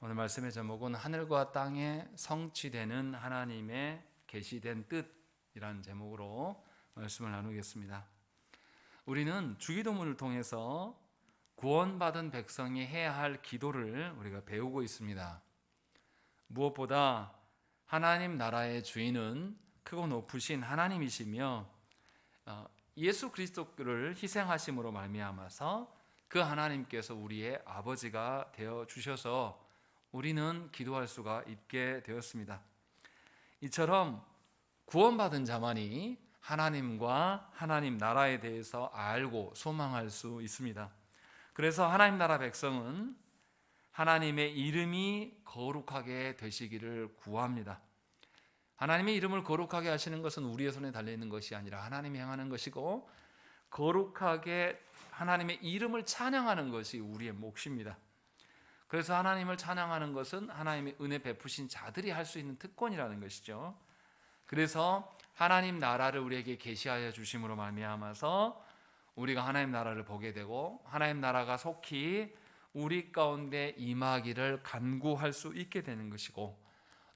오늘 말씀의 제목은 하늘과 땅에 성취되는 하나님의 계시된 뜻이라는 제목으로 말씀을 나누겠습니다. 우리는 주기도문을 통해서 구원받은 백성이 해야 할 기도를 우리가 배우고 있습니다. 무엇보다 하나님 나라의 주인은 크고 높으신 하나님이시며 예수 그리스도를 희생하심으로 말미암아서 그 하나님께서 우리의 아버지가 되어 주셔서 우리는 기도할 수가 있게 되었습니다. 이처럼 구원받은 자만이 하나님과 하나님 나라에 대해서 알고 소망할 수 있습니다. 그래서 하나님 나라 백성은 하나님의 이름이 거룩하게 되시기를 구합니다. 하나님의 이름을 거룩하게 하시는 것은 우리의 손에 달려있는 것이 아니라 하나님이 행하는 것이고, 거룩하게 하나님의 이름을 찬양하는 것이 우리의 몫입니다. 그래서 하나님을 찬양하는 것은 하나님의 은혜 베푸신 자들이 할 수 있는 특권이라는 것이죠. 그래서 하나님 나라를 우리에게 계시하여 주심으로 말미암아서 우리가 하나님 나라를 보게 되고, 하나님 나라가 속히 우리 가운데 임하기를 간구할 수 있게 되는 것이고,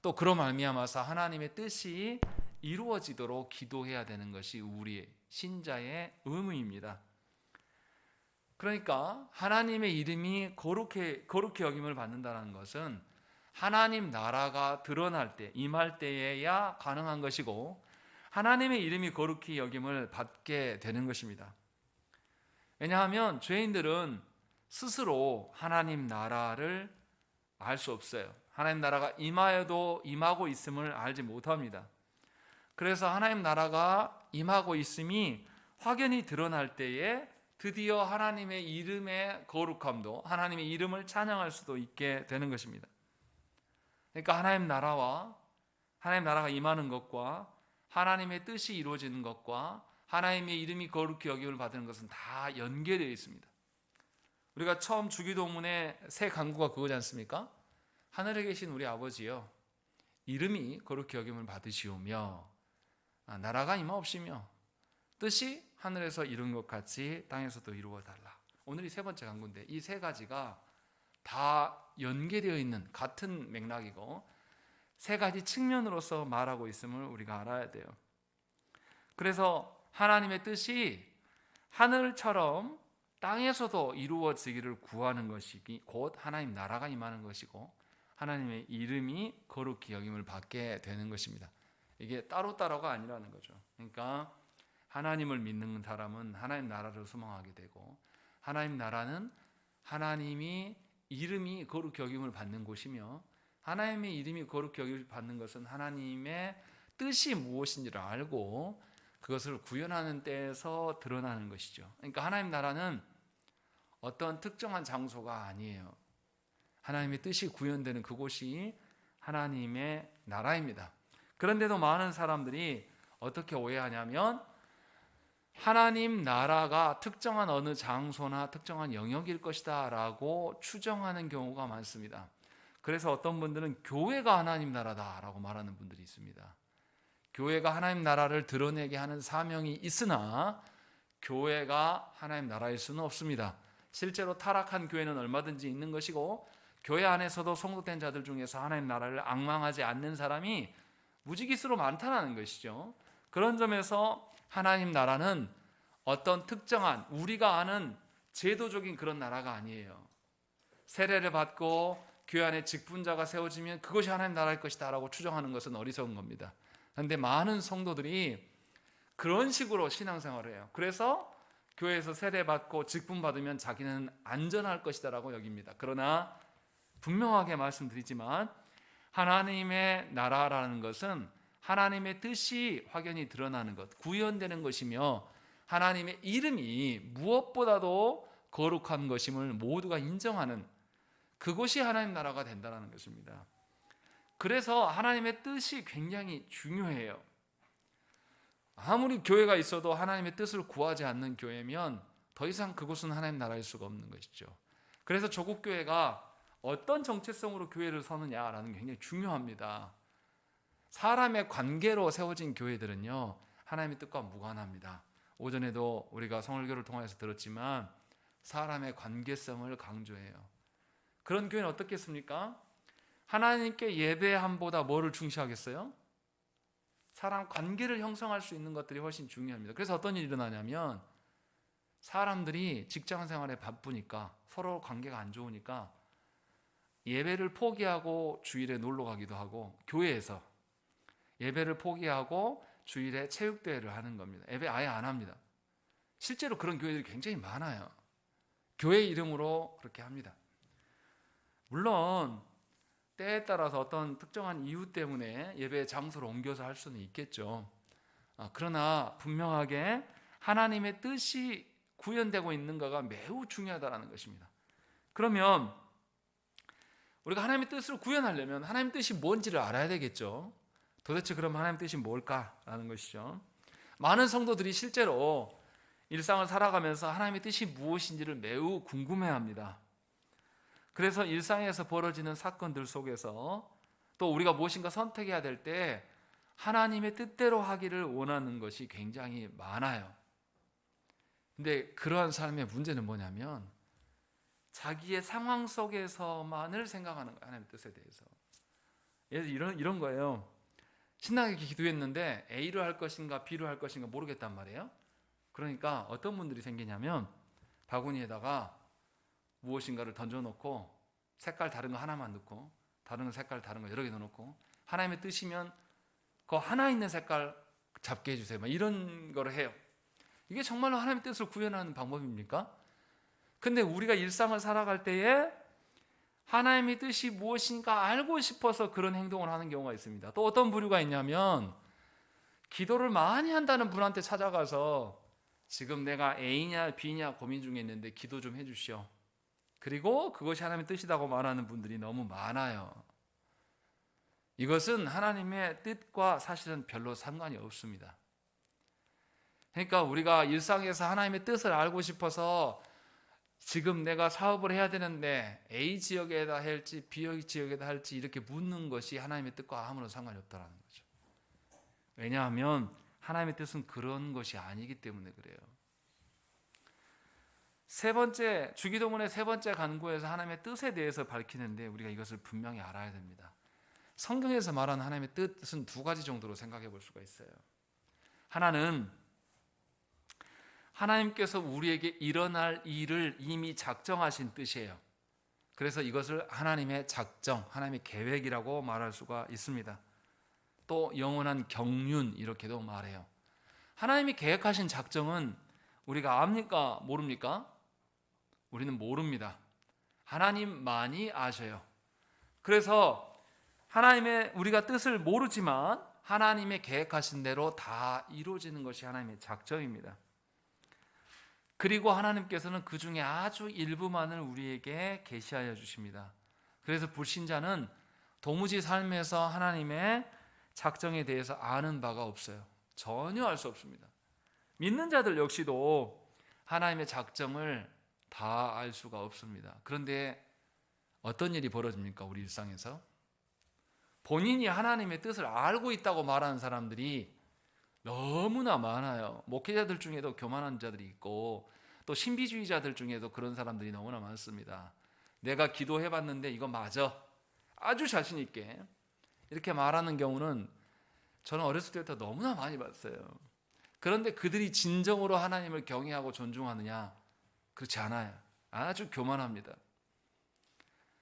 또 그로 말미암아서 하나님의 뜻이 이루어지도록 기도해야 되는 것이 우리 신자의 의무입니다. 그러니까 하나님의 이름이 거룩히 여김을 받는다는 것은 하나님 나라가 드러날 때, 임할 때에야 가능한 것이고, 하나님의 이름이 거룩히 여김을 받게 되는 것입니다. 왜냐하면 죄인들은 스스로 하나님 나라를 알 수 없어요. 하나님 나라가 임하고 있음을 알지 못합니다. 그래서 하나님 나라가 임하고 있음이 확연히 드러날 때에 드디어 하나님의 이름의 거룩함도, 하나님의 이름을 찬양할 수도 있게 되는 것입니다. 그러니까 하나님 나라가 임하는 것과 하나님의 뜻이 이루어지는 것과 하나님의 이름이 거룩히 여김을 받는 것은 다 연계되어 있습니다. 우리가 처음 주기도문의 새 간구가 그거지 않습니까? 하늘에 계신 우리 아버지여, 이름이 거룩히 여김을 받으시오며 나라가 임하옵시며 뜻이 하늘에서 이룬 것 같이 땅에서도 이루어 달라. 오늘이 세 번째 간구인데, 이 세 가지가 다 연계되어 있는 같은 맥락이고 세 가지 측면으로서 말하고 있음을 우리가 알아야 돼요. 그래서 하나님의 뜻이 하늘처럼 땅에서도 이루어지기를 구하는 것이 곧 하나님 나라가 임하는 것이고, 하나님의 이름이 거룩히 여김을 받게 되는 것입니다. 이게 따로따로가 아니라는 거죠. 그러니까 하나님을 믿는 사람은 하나님 나라를 소망하게 되고, 하나님 나라는 하나님이 이름이 거룩히 여김을 받는 곳이며, 하나님의 이름이 거룩히 여김을 받는 것은 하나님의 뜻이 무엇인지를 알고 그것을 구현하는 때에서 드러나는 것이죠. 그러니까 하나님 나라는 어떤 특정한 장소가 아니에요. 하나님의 뜻이 구현되는 그곳이 하나님의 나라입니다. 그런데도 많은 사람들이 어떻게 오해하냐면, 하나님 나라가 특정한 어느 장소나 특정한 영역일 것이다 라고 추정하는 경우가 많습니다. 그래서 어떤 분들은 교회가 하나님 나라다 라고 말하는 분들이 있습니다. 교회가 하나님 나라를 드러내게 하는 사명이 있으나 교회가 하나님 나라일 수는 없습니다. 실제로 타락한 교회는 얼마든지 있는 것이고, 교회 안에서도 성도된 자들 중에서 하나님 나라를 앙망하지 않는 사람이 무지기수로 많다는 것이죠. 그런 점에서 하나님 나라는 어떤 특정한 우리가 아는 제도적인 그런 나라가 아니에요. 세례를 받고 교회 안에 직분자가 세워지면 그것이 하나님 나라일 것이다 라고 추정하는 것은 어리석은 겁니다. 그런데 많은 성도들이 그런 식으로 신앙생활을 해요. 그래서 교회에서 세례받고 직분 받으면 자기는 안전할 것이다 라고 여깁니다. 그러나 분명하게 말씀드리지만, 하나님의 나라라는 것은 하나님의 뜻이 확연히 드러나는 것, 구현되는 것이며, 하나님의 이름이 무엇보다도 거룩한 것임을 모두가 인정하는 그것이 하나님 나라가 된다는 것입니다. 그래서 하나님의 뜻이 굉장히 중요해요. 아무리 교회가 있어도 하나님의 뜻을 구하지 않는 교회면 더 이상 그곳은 하나님 나라일 수가 없는 것이죠. 그래서 조국 교회가 어떤 정체성으로 교회를 서느냐라는 게 굉장히 중요합니다. 사람의 관계로 세워진 교회들은요, 하나님의 뜻과 무관합니다. 오전에도 우리가 성월교를 통해서 들었지만 사람의 관계성을 강조해요. 그런 교회는 어떻겠습니까? 하나님께 예배함보다 뭐를 중시하겠어요? 사람 관계를 형성할 수 있는 것들이 훨씬 중요합니다. 그래서 어떤 일이 일어나냐면 사람들이 직장 생활에 바쁘니까 서로 관계가 안 좋으니까 예배를 포기하고 주일에 놀러 가기도 하고, 교회에서 예배를 포기하고 주일에 체육대회를 하는 겁니다. 예배 아예 안 합니다. 실제로 그런 교회들이 굉장히 많아요. 교회 이름으로 그렇게 합니다. 물론 때에 따라서 어떤 특정한 이유 때문에 예배 장소를 옮겨서 할 수는 있겠죠. 그러나 분명하게 하나님의 뜻이 구현되고 있는가가 매우 중요하다는 것입니다. 그러면 우리가 하나님의 뜻을 구현하려면 하나님의 뜻이 뭔지를 알아야 되겠죠. 도대체 그럼 하나님의 뜻이 뭘까라는 것이죠. 많은 성도들이 실제로 일상을 살아가면서 하나님의 뜻이 무엇인지를 매우 궁금해합니다. 그래서 일상에서 벌어지는 사건들 속에서 또 우리가 무엇인가 선택해야 될 때 하나님의 뜻대로 하기를 원하는 것이 굉장히 많아요. 근데 그러한 삶의 문제는 뭐냐면 자기의 상황 속에서만을 생각하는 거예요. 하나님의 뜻에 대해서. 예를 들어 이런 거예요. 신나게 기도했는데 A로 할 것인가 B로 할 것인가 모르겠단 말이에요. 그러니까 어떤 분들이 생기냐면 바구니에다가 무엇인가를 던져놓고 색깔 다른 거 하나만 넣고 다른 거 색깔 다른 거 여러 개 넣어놓고 하나님의 뜻이면 그 하나 있는 색깔 잡게 해주세요. 막 이런 거를 해요. 이게 정말로 하나님의 뜻을 구현하는 방법입니까? 근데 우리가 일상을 살아갈 때에 하나님의 뜻이 무엇인가 알고 싶어서 그런 행동을 하는 경우가 있습니다. 또 어떤 부류가 있냐면 기도를 많이 한다는 분한테 찾아가서 지금 내가 A냐 B냐 고민 중에 있는데 기도 좀 해주시오. 그리고 그것이 하나님의 뜻이라고 말하는 분들이 너무 많아요. 이것은 하나님의 뜻과 사실은 별로 상관이 없습니다. 그러니까 우리가 일상에서 하나님의 뜻을 알고 싶어서 지금 내가 사업을 해야 되는데 A 지역에다 할지 B 지역에다 할지 이렇게 묻는 것이 하나님의 뜻과 아무런 상관이 없다는 거죠. 왜냐하면 하나님의 뜻은 그런 것이 아니기 때문에 그래요. 세 번째, 주기도문의 세 번째 간구에서 하나님의 뜻에 대해서 밝히는데 우리가 이것을 분명히 알아야 됩니다. 성경에서 말하는 하나님의 뜻은 두 가지 정도로 생각해 볼 수가 있어요. 하나는 하나님께서 우리에게 일어날 일을 이미 작정하신 뜻이에요. 그래서 이것을 하나님의 작정, 하나님의 계획이라고 말할 수가 있습니다. 또 영원한 경륜 이렇게도 말해요. 하나님이 계획하신 작정은 우리가 압니까? 모릅니까? 우리는 모릅니다. 하나님만이 아셔요. 그래서 하나님의 우리가 뜻을 모르지만 하나님의 계획하신 대로 다 이루어지는 것이 하나님의 작정입니다. 그리고 하나님께서는 그 중에 아주 일부만을 우리에게 계시하여 주십니다. 그래서 불신자는 도무지 삶에서 하나님의 작정에 대해서 아는 바가 없어요. 전혀 알 수 없습니다. 믿는 자들 역시도 하나님의 작정을 다 알 수가 없습니다. 그런데 어떤 일이 벌어집니까? 우리 일상에서 본인이 하나님의 뜻을 알고 있다고 말하는 사람들이 너무나 많아요. 목회자들 중에도 교만한 자들이 있고 또 신비주의자들 중에도 그런 사람들이 너무나 많습니다. 내가 기도해봤는데 이거 맞아, 아주 자신 있게 이렇게 말하는 경우는 저는 어렸을 때부터 너무나 많이 봤어요. 그런데 그들이 진정으로 하나님을 경외하고 존중하느냐? 그렇지 않아요. 아주 교만합니다.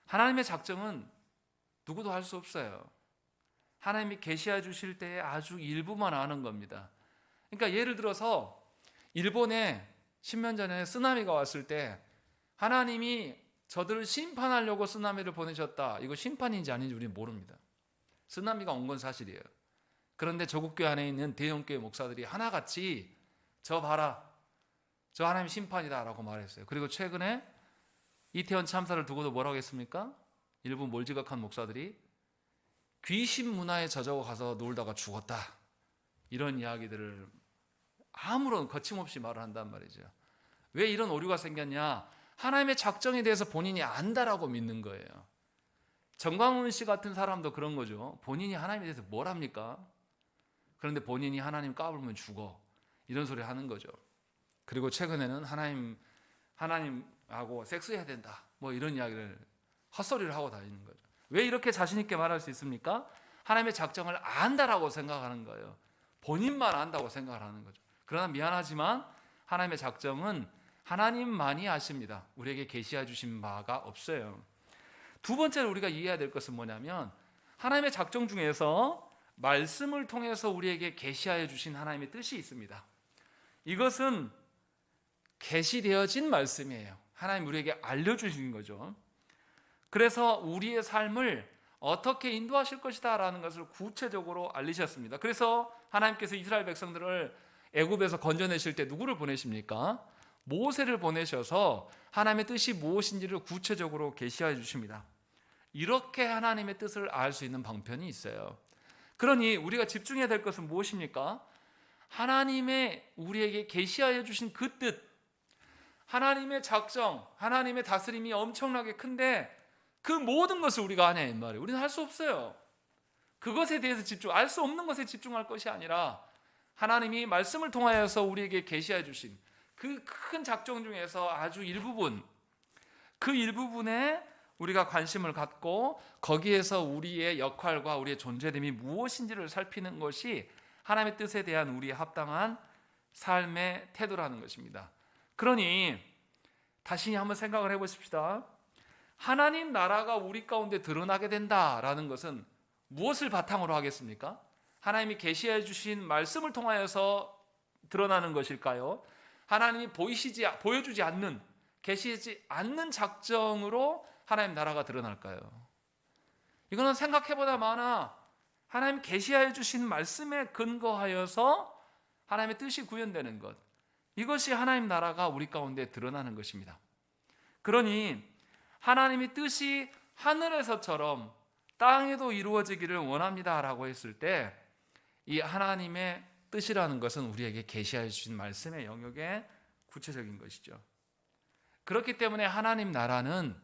하나님의 작정은 누구도 할 수 없어요. 하나님이 계시해 주실 때에 아주 일부만 아는 겁니다. 그러니까 예를 들어서 일본에 10년 전에 쓰나미가 왔을 때 하나님이 저들을 심판하려고 쓰나미를 보내셨다. 이거 심판인지 아닌지 우리는 모릅니다. 쓰나미가 온 건 사실이에요. 그런데 조국교회 안에 있는 대형교회 목사들이 하나같이 저 봐라, 저 하나님 심판이다 라고 말했어요. 그리고 최근에 이태원 참사를 두고도 뭐라고 했습니까? 일부 몰지각한 목사들이 귀신 문화에 젖어 가서 놀다가 죽었다, 이런 이야기들을 아무런 거침없이 말을 한단 말이죠. 왜 이런 오류가 생겼냐? 하나님의 작정에 대해서 본인이 안다라고 믿는 거예요. 정광훈 씨 같은 사람도 그런 거죠. 본인이 하나님에 대해서 뭘 합니까? 그런데 본인이 하나님 까불면 죽어, 이런 소리 하는 거죠. 그리고 최근에는 하나님하고 섹스해야 된다, 뭐 이런 이야기를 헛소리를 하고 다니는 거죠. 왜 이렇게 자신 있게 말할 수 있습니까? 하나님의 작정을 안다라고 생각하는 거예요. 본인만 안다고 생각을 하는 거죠. 그러나 미안하지만 하나님의 작정은 하나님만이 아십니다. 우리에게 계시해 주신 바가 없어요. 두 번째로 우리가 이해해야 될 것은 뭐냐면 하나님의 작정 중에서 말씀을 통해서 우리에게 계시하여 주신 하나님의 뜻이 있습니다. 이것은 계시되어진 말씀이에요. 하나님 우리에게 알려주신 거죠. 그래서 우리의 삶을 어떻게 인도하실 것이다 라는 것을 구체적으로 알리셨습니다. 그래서 하나님께서 이스라엘 백성들을 애굽에서 건져내실 때 누구를 보내십니까? 모세를 보내셔서 하나님의 뜻이 무엇인지를 구체적으로 계시해 주십니다. 이렇게 하나님의 뜻을 알 수 있는 방편이 있어요. 그러니 우리가 집중해야 될 것은 무엇입니까? 하나님의 우리에게 계시하여 주신 그 뜻, 하나님의 작정, 하나님의 다스림이 엄청나게 큰데 그 모든 것을 우리가 아냐 이 말이에요. 우리는 할 수 없어요. 그것에 대해서 알 수 없는 것에 집중할 것이 아니라 하나님이 말씀을 통하여서 우리에게 계시해 주신 그 큰 작정 중에서 아주 일부분, 그 일부분에 우리가 관심을 갖고 거기에서 우리의 역할과 우리의 존재됨이 무엇인지를 살피는 것이 하나님의 뜻에 대한 우리의 합당한 삶의 태도라는 것입니다. 그러니 다시 한번 생각을 해보십시다. 하나님 나라가 우리 가운데 드러나게 된다라는 것은 무엇을 바탕으로 하겠습니까? 하나님이 계시해 주신 말씀을 통하여서 드러나는 것일까요? 하나님이 보여주지 않는, 계시지 않는 작정으로 하나님 나라가 드러날까요? 이거는 생각해보다 많아. 하나님 계시해 주신 말씀에 근거하여서 하나님의 뜻이 구현되는 것, 이것이 하나님 나라가 우리 가운데 드러나는 것입니다. 그러니 하나님의 뜻이 하늘에서처럼 땅에도 이루어지기를 원합니다라고 했을 때 이 하나님의 뜻이라는 것은 우리에게 계시해 주신 말씀의 영역에 구체적인 것이죠. 그렇기 때문에 하나님 나라는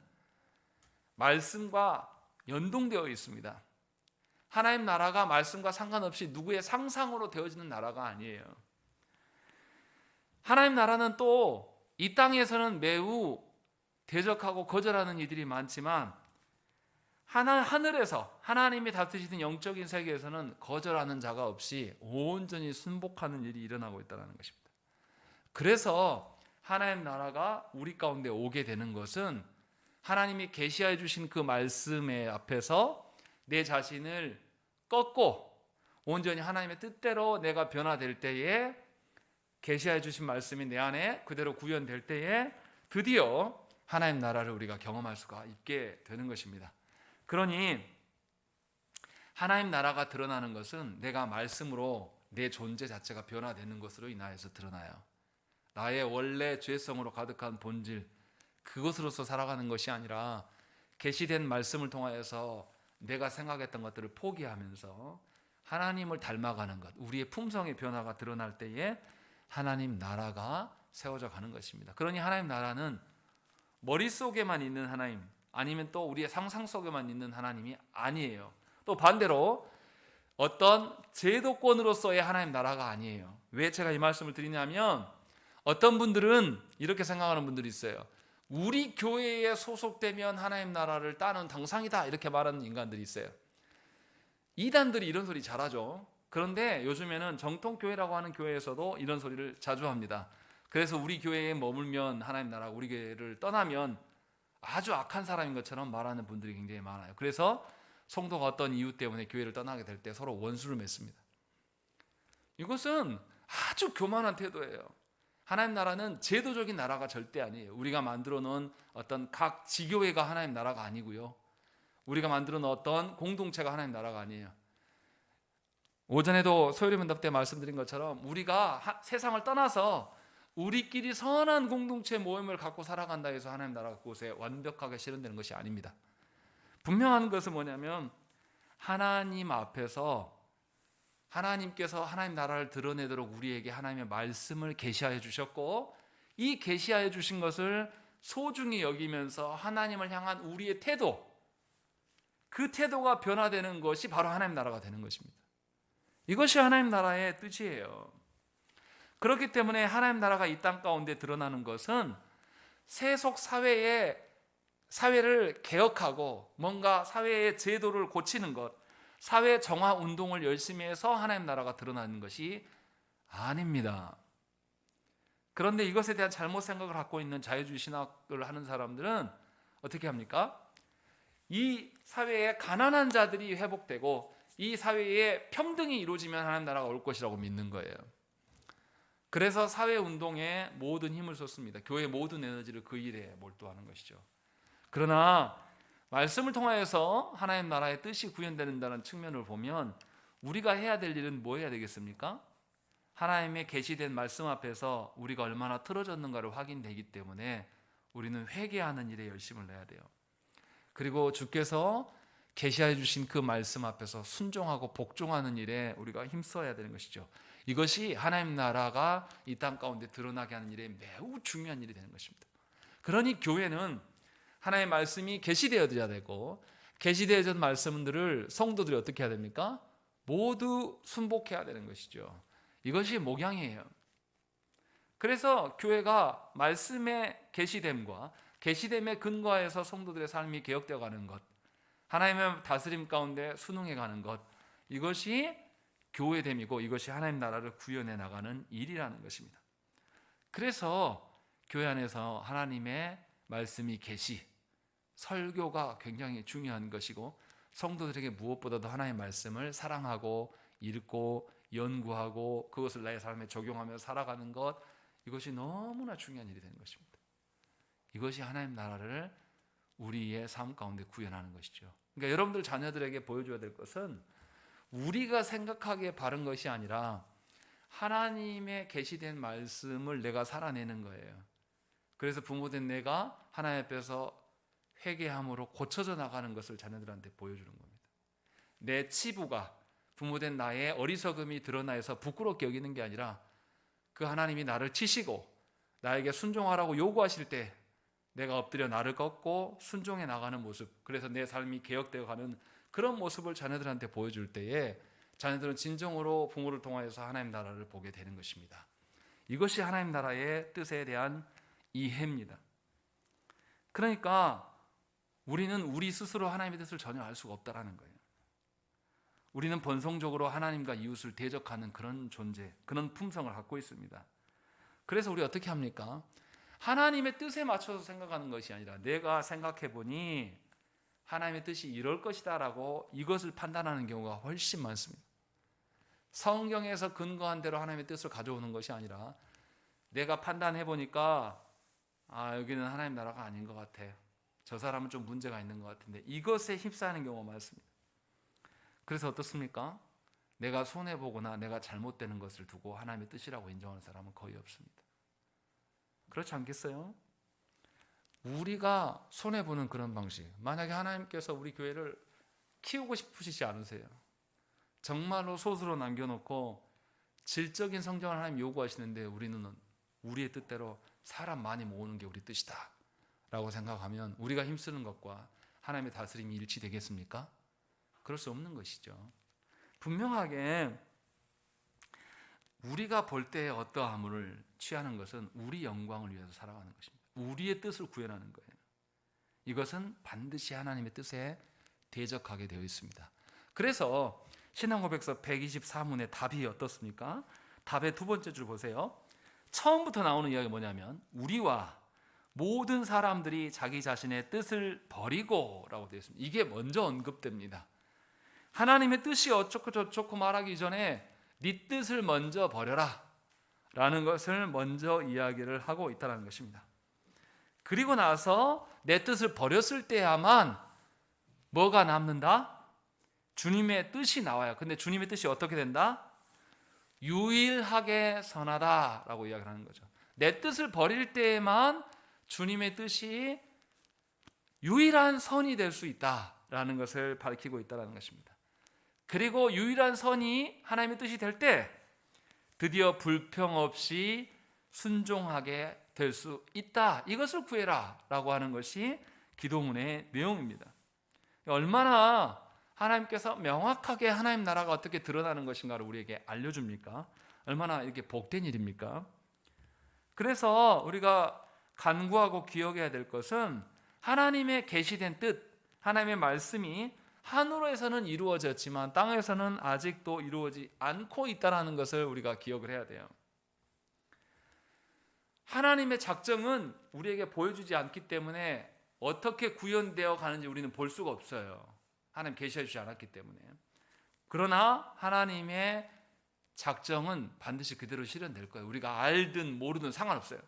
말씀과 연동되어 있습니다. 하나님 나라가 말씀과 상관없이 누구의 상상으로 되어지는 나라가 아니에요. 하나님 나라는 또 이 땅에서는 매우 대적하고 거절하는 이들이 많지만 하늘에서 하나님이 다스리시는 영적인 세계에서는 거절하는 자가 없이 온전히 순복하는 일이 일어나고 있다는 것입니다. 그래서 하나님 나라가 우리 가운데 오게 되는 것은 하나님이 계시해 주신 그 말씀의 앞에서 내 자신을 꺾고 온전히 하나님의 뜻대로 내가 변화될 때에, 계시해 주신 말씀이 내 안에 그대로 구현될 때에 드디어 하나님 나라를 우리가 경험할 수가 있게 되는 것입니다. 그러니 하나님 나라가 드러나는 것은 내가 말씀으로 내 존재 자체가 변화되는 것으로 인하여서 드러나요. 나의 원래 죄성으로 가득한 본질, 그것으로서 살아가는 것이 아니라 계시된 말씀을 통하여서 내가 생각했던 것들을 포기하면서 하나님을 닮아가는 것, 우리의 품성의 변화가 드러날 때에 하나님 나라가 세워져 가는 것입니다. 그러니 하나님 나라는 머릿속에만 있는 하나님, 아니면 또 우리의 상상 속에만 있는 하나님이 아니에요. 또 반대로 어떤 제도권으로서의 하나님 나라가 아니에요. 왜 제가 이 말씀을 드리냐면 어떤 분들은 이렇게 생각하는 분들이 있어요. 우리 교회에 소속되면 하나님 나라를 따는 당상이다, 이렇게 말하는 인간들이 있어요. 이단들이 이런 소리 잘하죠. 그런데 요즘에는 정통교회라고 하는 교회에서도 이런 소리를 자주 합니다. 그래서 우리 교회에 머물면 하나님 나라, 우리 교회를 떠나면 아주 악한 사람인 것처럼 말하는 분들이 굉장히 많아요. 그래서 성도가 어떤 이유 때문에 교회를 떠나게 될 때 서로 원수를 맺습니다. 이것은 아주 교만한 태도예요. 하나님 나라는 제도적인 나라가 절대 아니에요. 우리가 만들어 놓은 어떤 각 지교회가 하나님 나라가 아니고요, 우리가 만들어 놓은 어떤 공동체가 하나님 나라가 아니에요. 오전에도 소요리 문답 때 말씀드린 것처럼 우리가 세상을 떠나서 우리끼리 선한 공동체 모임을 갖고 살아간다 해서 하나님 나라가 그곳에 완벽하게 실현되는 것이 아닙니다. 분명한 것은 뭐냐면 하나님 앞에서 하나님께서 하나님 나라를 드러내도록 우리에게 하나님의 말씀을 계시하여 주셨고, 이 계시하여 주신 것을 소중히 여기면서 하나님을 향한 우리의 태도, 그 태도가 변화되는 것이 바로 하나님 나라가 되는 것입니다. 이것이 하나님 나라의 뜻이에요. 그렇기 때문에 하나님 나라가 이 땅 가운데 드러나는 것은 세속 사회에 사회를 개혁하고 뭔가 사회의 제도를 고치는 것, 사회 정화 운동을 열심히 해서 하나님 나라가 드러나는 것이 아닙니다. 그런데 이것에 대한 잘못 생각을 갖고 있는 자유주의 신학을 하는 사람들은 어떻게 합니까? 이 사회에 가난한 자들이 회복되고 이 사회에 평등이 이루어지면 하나님 나라가 올 것이라고 믿는 거예요. 그래서 사회운동에 모든 힘을 쏟습니다. 교회의 모든 에너지를 그 일에 몰두하는 것이죠. 그러나 말씀을 통하여서 하나님 나라의 뜻이 구현된다는 측면을 보면 우리가 해야 될 일은 뭐 해야 되겠습니까? 하나님의 계시된 말씀 앞에서 우리가 얼마나 틀어졌는가를 확인되기 때문에 우리는 회개하는 일에 열심을 내야 돼요. 그리고 주께서 계시해 주신 그 말씀 앞에서 순종하고 복종하는 일에 우리가 힘써야 되는 것이죠. 이것이 하나님 나라가 이 땅 가운데 드러나게 하는 일에 매우 중요한 일이 되는 것입니다. 그러니 교회는 하나님의 말씀이 계시되어야 되고 계시되어진 말씀들을 성도들이 어떻게 해야 됩니까? 모두 순복해야 되는 것이죠. 이것이 목양이에요. 그래서 교회가 말씀의 계시됨과 계시됨에 근거해서 성도들의 삶이 개혁되어 가는 것, 하나님의 다스림 가운데 순응해 가는 것, 이것이 교회됨이고 이것이 하나님 나라를 구현해 나가는 일이라는 것입니다. 그래서 교회 안에서 하나님의 말씀이 계시, 설교가 굉장히 중요한 것이고 성도들에게 무엇보다도 하나님의 말씀을 사랑하고 읽고 연구하고 그것을 나의 삶에 적용하며 살아가는 것, 이것이 너무나 중요한 일이 되는 것입니다. 이것이 하나님 나라를 우리의 삶 가운데 구현하는 것이죠. 그러니까 여러분들 자녀들에게 보여줘야 될 것은 우리가 생각하기에 바른 것이 아니라 하나님의 계시된 말씀을 내가 살아내는 거예요. 그래서 부모된 내가 하나님 앞에서 회개함으로 고쳐져 나가는 것을 자녀들한테 보여주는 겁니다. 내 치부가 부모된 나의 어리석음이 드러나 해서 부끄럽게 여기는 게 아니라 그 하나님이 나를 치시고 나에게 순종하라고 요구하실 때 내가 엎드려 나를 꺾고 순종해 나가는 모습, 그래서 내 삶이 개혁되어 가는 그런 모습을 자녀들한테 보여줄 때에 자녀들은 진정으로 부모를 통하여서 하나님 나라를 보게 되는 것입니다. 이것이 하나님 나라의 뜻에 대한 이해입니다. 그러니까 우리는 우리 스스로 하나님의 뜻을 전혀 알 수가 없다라는 거예요. 우리는 본성적으로 하나님과 이웃을 대적하는 그런 존재, 그런 품성을 갖고 있습니다. 그래서 우리 어떻게 합니까? 하나님의 뜻에 맞춰서 생각하는 것이 아니라 내가 생각해 보니 하나님의 뜻이 이럴 것이다 라고 이것을 판단하는 경우가 훨씬 많습니다. 성경에서 근거한 대로 하나님의 뜻을 가져오는 것이 아니라 내가 판단해 보니까 여기는 하나님 나라가 아닌 것 같아, 저 사람은 좀 문제가 있는 것 같은데, 이것에 휩싸이는 경우가 많습니다. 그래서 어떻습니까? 내가 손해보거나 내가 잘못되는 것을 두고 하나님의 뜻이라고 인정하는 사람은 거의 없습니다. 그렇지 않겠어요? 우리가 손해보는 그런 방식, 만약에 하나님께서 우리 교회를 키우고 싶으시지 않으세요? 정말로 소수로 남겨놓고 질적인 성장을 하나님 요구하시는데 우리는 우리의 뜻대로 사람 많이 모으는 게 우리 뜻이다 라고 생각하면 우리가 힘쓰는 것과 하나님의 다스림이 일치되겠습니까? 그럴 수 없는 것이죠. 분명하게 우리가 볼 때 어떠함을 취하는 것은 우리 영광을 위해서 살아가는 것입니다. 우리의 뜻을 구현하는 거예요. 이것은 반드시 하나님의 뜻에 대적하게 되어 있습니다. 그래서 신앙고백서 124문의 답이 어떻습니까? 답의 두 번째 줄 보세요. 처음부터 나오는 이야기가 뭐냐면 우리와 모든 사람들이 자기 자신의 뜻을 버리고 라고 되어 있습니다. 이게 먼저 언급됩니다. 하나님의 뜻이 어쩌고 저쩌고 말하기 전에 네 뜻을 먼저 버려라 라는 것을 먼저 이야기를 하고 있다는 것입니다. 그리고 나서 내 뜻을 버렸을 때야만 뭐가 남는다? 주님의 뜻이 나와요. 근데 주님의 뜻이 어떻게 된다? 유일하게 선하다 라고 이야기를 하는 거죠. 내 뜻을 버릴 때에만 주님의 뜻이 유일한 선이 될 수 있다라는 것을 밝히고 있다는 것입니다. 그리고 유일한 선이 하나님의 뜻이 될 때 드디어 불평 없이 순종하게 될 수 있다, 이것을 구해라 라고 하는 것이 기도문의 내용입니다. 얼마나 하나님께서 명확하게 하나님 나라가 어떻게 드러나는 것인가를 우리에게 알려줍니까? 얼마나 이렇게 복된 일입니까? 그래서 우리가 간구하고 기억해야 될 것은 하나님의 계시된 뜻, 하나님의 말씀이 하늘에서는 이루어졌지만 땅에서는 아직도 이루어지지 않고 있다는 것을 우리가 기억을 해야 돼요. 하나님의 작정은 우리에게 보여주지 않기 때문에 어떻게 구현되어 가는지 우리는 볼 수가 없어요. 하나님 계시해 주지 않았기 때문에. 그러나 하나님의 작정은 반드시 그대로 실현될 거예요. 우리가 알든 모르든 상관없어요.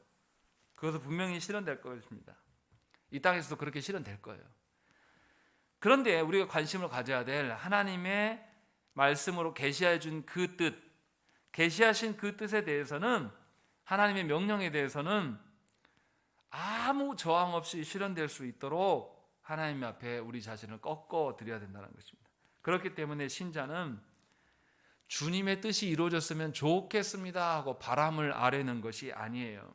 그것은 분명히 실현될 것입니다. 이 땅에서도 그렇게 실현될 거예요. 그런데 우리가 관심을 가져야 될 하나님의 말씀으로 계시해 준 그 뜻, 계시하신 그 뜻에 대해서는, 하나님의 명령에 대해서는 아무 저항 없이 실현될 수 있도록 하나님 앞에 우리 자신을 꺾어 드려야 된다는 것입니다. 그렇기 때문에 신자는 주님의 뜻이 이루어졌으면 좋겠습니다 하고 바람을 아뢰는 것이 아니에요.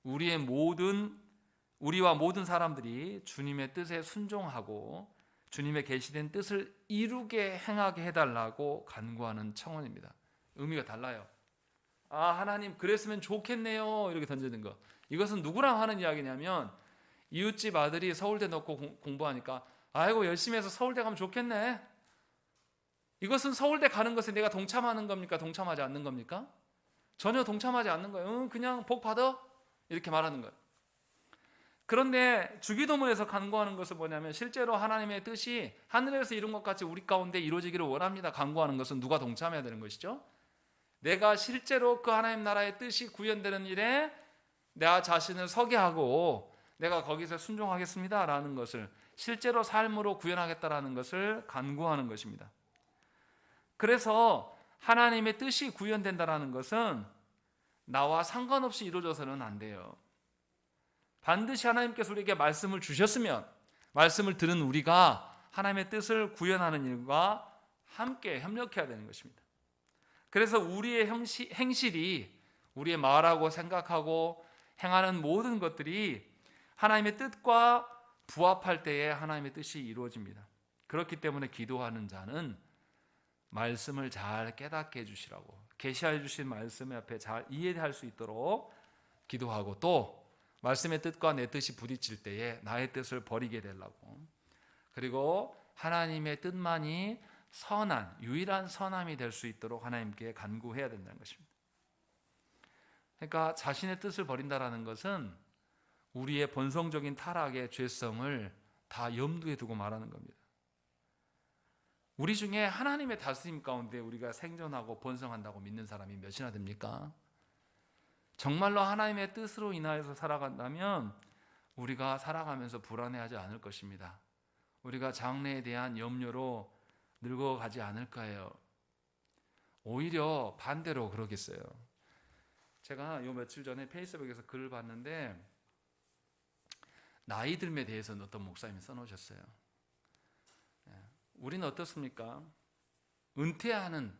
우리와 모든 사람들이 주님의 뜻에 순종하고 주님의 계시된 뜻을 이루게 행하게 해달라고 간구하는 청원입니다. 의미가 달라요. 하나님 그랬으면 좋겠네요 이렇게 던지는 거. 이것은 누구랑 하는 이야기냐면, 이웃집 아들이 서울대 넣고 공부하니까 아이고 열심히 해서 서울대 가면 좋겠네. 이것은 서울대 가는 것에 내가 동참하는 겁니까? 동참하지 않는 겁니까? 전혀 동참하지 않는 거예요. 그냥 복 받아 이렇게 말하는 거예요. 그런데 주기도문에서 간구하는 것은 뭐냐면, 실제로 하나님의 뜻이 하늘에서 이룬 것 같이 우리 가운데 이루어지기를 원합니다. 간구하는 것은 누가 동참해야 되는 것이죠? 내가 실제로 그 하나님 나라의 뜻이 구현되는 일에 나 자신을 서게 하고 내가 거기서 순종하겠습니다 라는 것을, 실제로 삶으로 구현하겠다라는 것을 간구하는 것입니다. 그래서 하나님의 뜻이 구현된다라는 것은 나와 상관없이 이루어져서는 안 돼요. 반드시 하나님께서 우리에게 말씀을 주셨으면, 말씀을 들은 우리가 하나님의 뜻을 구현하는 일과 함께 협력해야 되는 것입니다. 그래서 우리의 행실이, 우리의 말하고 생각하고 행하는 모든 것들이 하나님의 뜻과 부합할 때에 하나님의 뜻이 이루어집니다. 그렇기 때문에 기도하는 자는 말씀을 잘 깨닫게 해주시라고, 계시해 주신 말씀 앞에 잘 이해할 수 있도록 기도하고, 또 말씀의 뜻과 내 뜻이 부딪힐 때에 나의 뜻을 버리게 되려고, 그리고 하나님의 뜻만이 선한, 유일한 선함이 될 수 있도록 하나님께 간구해야 된다는 것입니다. 그러니까 자신의 뜻을 버린다는 것은 우리의 본성적인 타락의 죄성을 다 염두에 두고 말하는 겁니다. 우리 중에 하나님의 다스림 가운데 우리가 생존하고 번성한다고 믿는 사람이 몇이나 됩니까? 정말로 하나님의 뜻으로 인하여서 살아간다면 우리가 살아가면서 불안해하지 않을 것입니다. 우리가 장래에 대한 염려로 늙어가지 않을 거예요. 오히려 반대로 그러겠어요. 제가 요 며칠 전에 페이스북에서 글을 봤는데, 나이 듦에 대해서는 어떤 목사님이 써놓으셨어요. 우리는 어떻습니까? 은퇴하는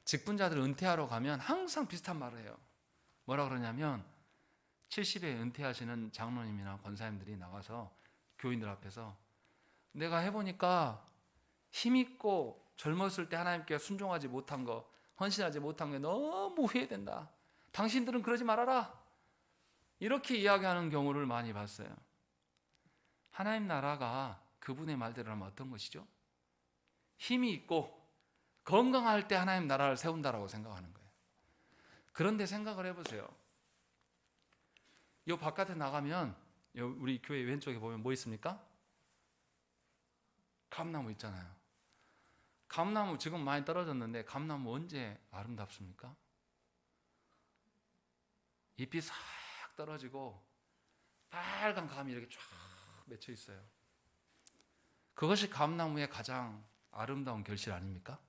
직분자들 은퇴하러 가면 항상 비슷한 말을 해요. 뭐라 그러냐면, 70에 은퇴하시는 장로님이나 권사님들이 나가서 교인들 앞에서 내가 해보니까 힘있고 젊었을 때 하나님께 순종하지 못한 거, 헌신하지 못한 게 너무 후회된다. 당신들은 그러지 말아라. 이렇게 이야기하는 경우를 많이 봤어요. 하나님 나라가 그분의 말대로라면 어떤 것이죠? 힘이 있고 건강할 때 하나님 나라를 세운다라고 생각하는 거예요. 그런데 생각을 해보세요. 요 바깥에 나가면 우리 교회 왼쪽에 보면 뭐 있습니까? 감나무 있잖아요. 감나무 지금 많이 떨어졌는데 감나무 언제 아름답습니까? 잎이 싹 떨어지고 빨간 감이 이렇게 쫙 맺혀 있어요. 그것이 감나무의 가장 아름다운 결실 아닙니까?